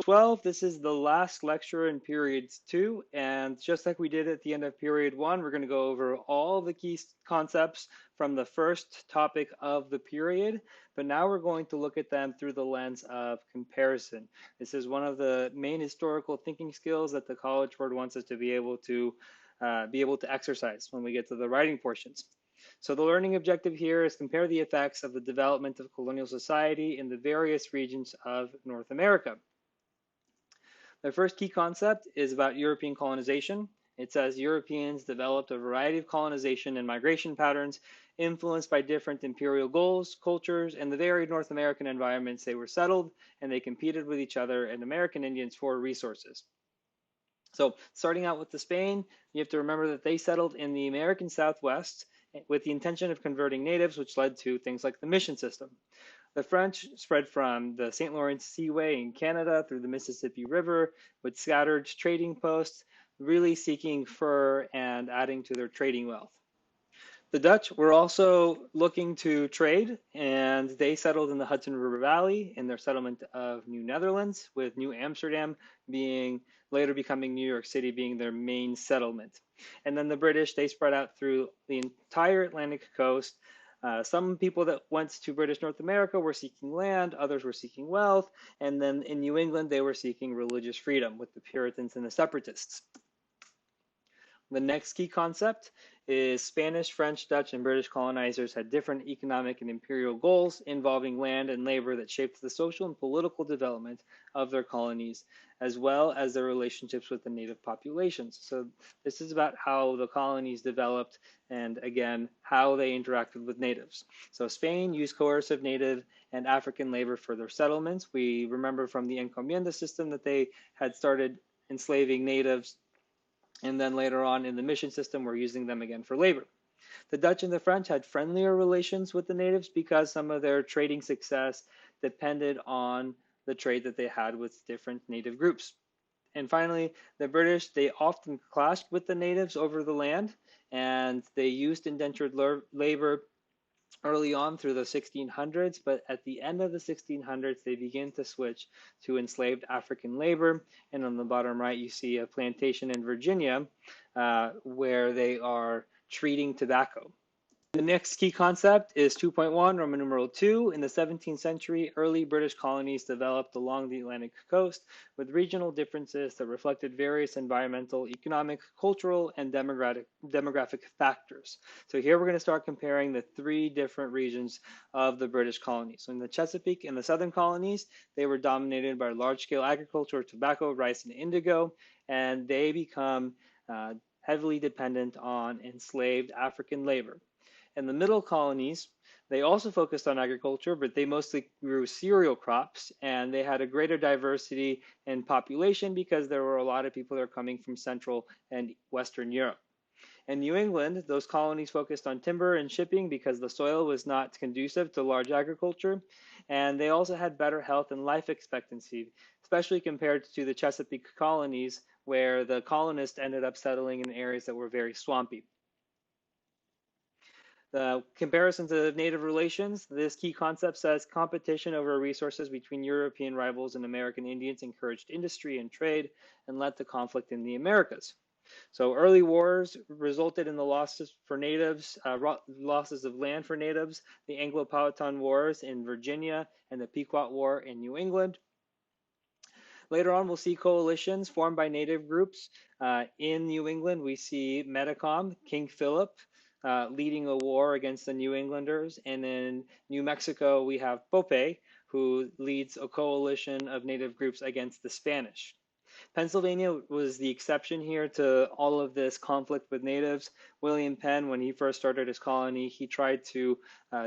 12. This is the last lecture in period 2, and just like we did at the end of period 1, we're going to go over all the key concepts from the first topic of the period, but now we're going to look at them through the lens of comparison. This is one of the main historical thinking skills that the College Board wants us to be able to exercise when we get to the writing portions. So the learning objective here is compare the effects of the development of colonial society in the various regions of North America. The first key concept is about European colonization. It says Europeans developed a variety of colonization and migration patterns influenced by different imperial goals, cultures, and the varied North American environments they were settled, and they competed with each other and American Indians for resources. So starting out with the Spain, you have to remember that they settled in the American Southwest with the intention of converting natives, which led to things like the mission system. The French spread from the St. Lawrence Seaway in Canada through the Mississippi River with scattered trading posts, really seeking fur and adding to their trading wealth. The Dutch were also looking to trade, and they settled in the Hudson River Valley in their settlement of New Netherlands, with New Amsterdam later becoming New York City being their main settlement. And then the British, they spread out through the entire Atlantic coast. Some people that went to British North America were seeking land, others were seeking wealth, and then in New England, they were seeking religious freedom with the Puritans and the Separatists. The next key concept is Spanish, French, Dutch, and British colonizers had different economic and imperial goals involving land and labor that shaped the social and political development of their colonies, as well as their relationships with the native populations. So this is about how the colonies developed and, again, how they interacted with natives. So Spain used coercive native and African labor for their settlements. We remember from the encomienda system that they had started enslaving natives, and then later on in the mission system, we're using them again for labor. The Dutch and the French had friendlier relations with the natives because some of their trading success depended on the trade that they had with different native groups. And finally, the British, they often clashed with the natives over the land, and they used indentured labor early on through the 1600s, but at the end of the 1600s, they begin to switch to enslaved African labor. And on the bottom right, you see a plantation in Virginia where they are treating tobacco. The next key concept is 2.1, Roman numeral 2. In the 17th century, early British colonies developed along the Atlantic coast with regional differences that reflected various environmental, economic, cultural, and demographic factors. So here we're going to start comparing the 3 different regions of the British colonies. So in the Chesapeake and the southern colonies, they were dominated by large-scale agriculture, tobacco, rice, and indigo, and they become heavily dependent on enslaved African labor. In the middle colonies, they also focused on agriculture, but they mostly grew cereal crops, and they had a greater diversity in population because there were a lot of people that are coming from Central and Western Europe. In New England, those colonies focused on timber and shipping because the soil was not conducive to large agriculture, and they also had better health and life expectancy, especially compared to the Chesapeake colonies, where the colonists ended up settling in areas that were very swampy. The comparisons of native relations, this key concept says competition over resources between European rivals and American Indians encouraged industry and trade and led to conflict in the Americas. So early wars resulted in the losses for natives, losses of land for natives, the Anglo-Powhatan Wars in Virginia and the Pequot War in New England. Later on, we'll see coalitions formed by native groups. In New England, we see Metacom, King Philip, leading a war against the New Englanders. And in New Mexico, we have Pope, who leads a coalition of native groups against the Spanish. Pennsylvania was the exception here to all of this conflict with natives. William Penn, when he first started his colony, he tried to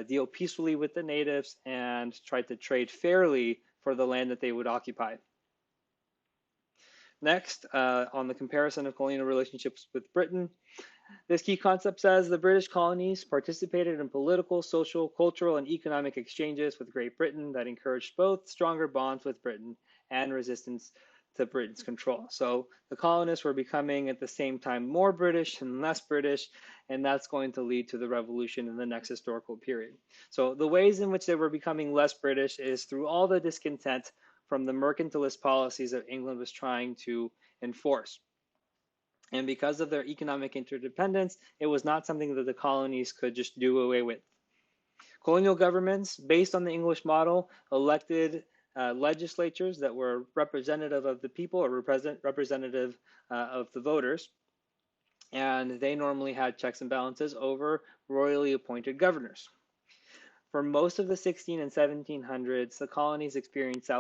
deal peacefully with the natives and tried to trade fairly for the land that they would occupy. Next, on the comparison of colonial relationships with Britain, this key concept says the British colonies participated in political, social, cultural, and economic exchanges with Great Britain that encouraged both stronger bonds with Britain and resistance to Britain's control. So the colonists were becoming at the same time more British and less British, and that's going to lead to the revolution in the next historical period. So the ways in which they were becoming less British is through all the discontent from the mercantilist policies that England was trying to enforce. And because of their economic interdependence, it was not something that the colonies could just do away with. Colonial governments, based on the English model, elected legislatures that were representative of the people or representative of the voters, and they normally had checks and balances over royally appointed governors. For most of the 16 and 1700s, the colonies experienced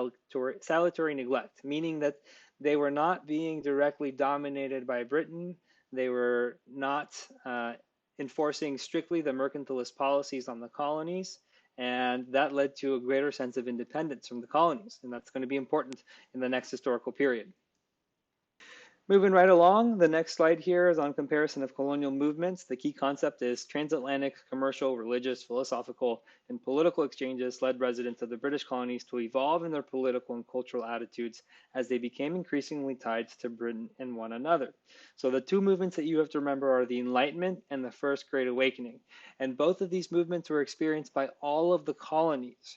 salutary neglect, meaning that they were not being directly dominated by Britain. They were not enforcing strictly the mercantilist policies on the colonies, and that led to a greater sense of independence from the colonies, and that's going to be important in the next historical period. Moving right along, the next slide here is on comparison of colonial movements. The key concept is transatlantic, commercial, religious, philosophical, and political exchanges led residents of the British colonies to evolve in their political and cultural attitudes as they became increasingly tied to Britain and one another. So the two movements that you have to remember are the Enlightenment and the First Great Awakening. And both of these movements were experienced by all of the colonies.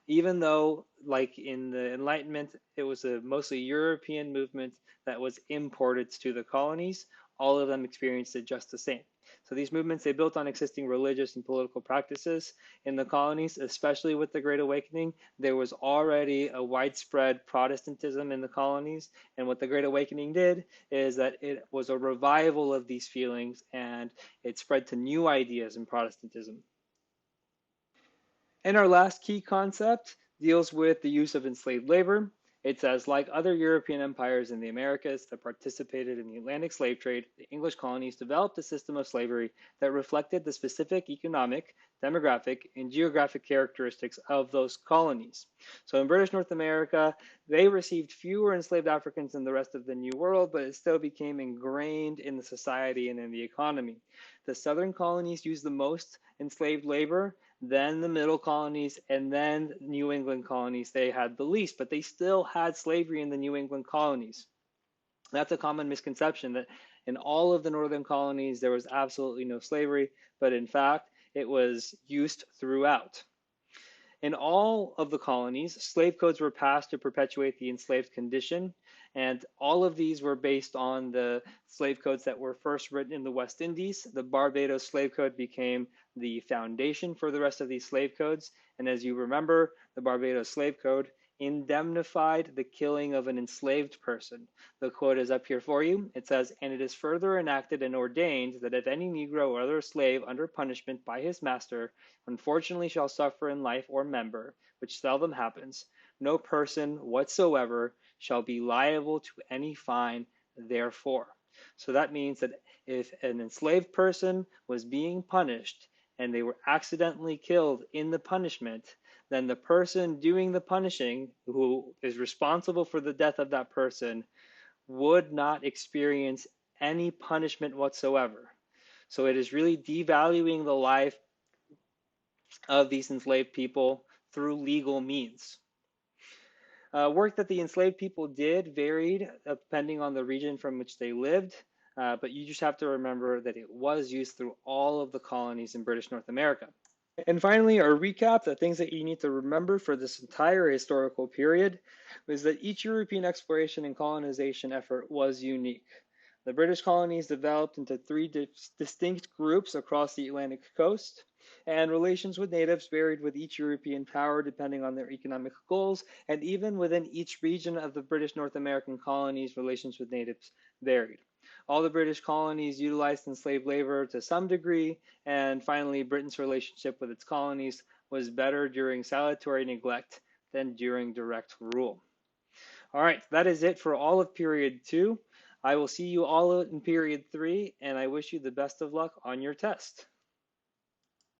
Even though, like in the Enlightenment, it was a mostly European movement that was imported to the colonies, all of them experienced it just the same. So these movements, they built on existing religious and political practices in the colonies, especially with the Great Awakening. There was already a widespread Protestantism in the colonies, and what the Great Awakening did is that it was a revival of these feelings, and it spread to new ideas in Protestantism. And our last key concept deals with the use of enslaved labor. It says, like other European empires in the Americas that participated in the Atlantic slave trade, the English colonies developed a system of slavery that reflected the specific economic, demographic, and geographic characteristics of those colonies. So in British North America, they received fewer enslaved Africans than the rest of the New World, but it still became ingrained in the society and in the economy. The southern colonies used the most enslaved labor, then the middle colonies, and then New England colonies. They had the least, but they still had slavery in the New England colonies. That's a common misconception that in all of the northern colonies there was absolutely no slavery, but in fact it was used throughout. In all of the colonies, slave codes were passed to perpetuate the enslaved condition, and all of these were based on the slave codes that were first written in the West Indies. The Barbados slave code became the foundation for the rest of these slave codes, and as you remember, the Barbados slave code indemnified the killing of an enslaved person. The quote is up here for you. It says, "And it is further enacted and ordained that if any Negro or other slave under punishment by his master unfortunately shall suffer in life or member, which seldom happens, no person whatsoever shall be liable to any fine therefor." So that means that if an enslaved person was being punished and they were accidentally killed in the punishment, then the person doing the punishing, who is responsible for the death of that person, would not experience any punishment whatsoever. So it is really devaluing the life of these enslaved people through legal means. Work that the enslaved people did varied depending on the region from which they lived, but you just have to remember that it was used through all of the colonies in British North America. And finally, our recap, the things that you need to remember for this entire historical period, was that each European exploration and colonization effort was unique. The British colonies developed into three distinct groups across the Atlantic coast, and relations with natives varied with each European power depending on their economic goals, and even within each region of the British North American colonies, relations with natives varied. All the British colonies utilized enslaved labor to some degree, and finally, Britain's relationship with its colonies was better during salutary neglect than during direct rule. All right, that is it for all of period 2. I will see you all in period 3, and I wish you the best of luck on your test.